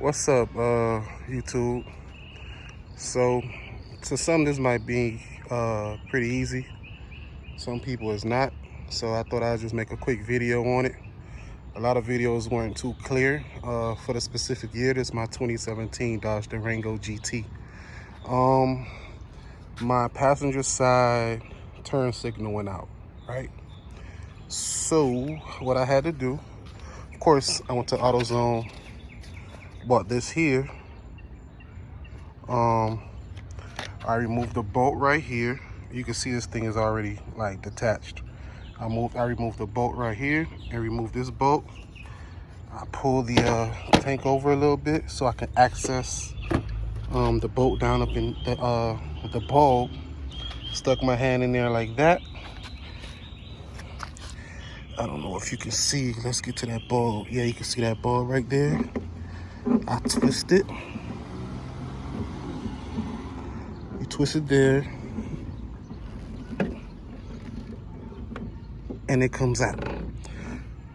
What's up, YouTube? So, to some this might be pretty easy. Some people it's not. So I thought I'd just make a quick video on it. A lot of videos weren't too clear for the specific year. This is my 2017 Dodge Durango GT. My passenger side turn signal went out, right? So what I had to do, of course, I went to AutoZone, bought this here. I removed the bolt right here. You can see this thing is already like detached. I removed the bolt right here and removed this bolt. I pulled the tank over a little bit so I can access the bolt down up in the bulb. Stuck my hand in there like that. I don't know if you can see. Let's get to that bulb. Yeah, you can see that bulb right there. I twist it. You twist it there. And it comes out.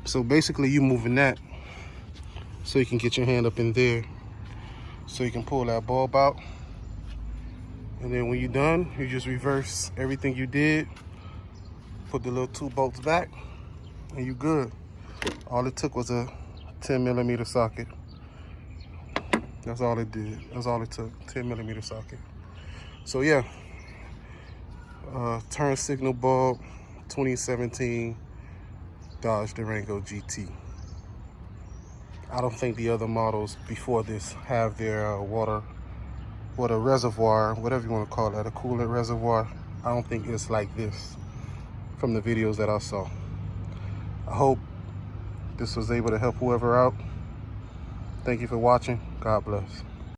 So basically you moving that so you can get your hand up in there so you can pull that bulb out. And then when you're done, you just reverse everything you did, put the little two bolts back, and you good. All it took was a 10mm socket. That's all it did. That's all it took, 10mm socket. So yeah, turn signal bulb, 2017 Dodge Durango GT. I don't think the other models before this have their water reservoir, whatever you want to call that, a coolant reservoir. I don't think it's like this from the videos that I saw. I hope this was able to help whoever out. Thank you for watching. God bless.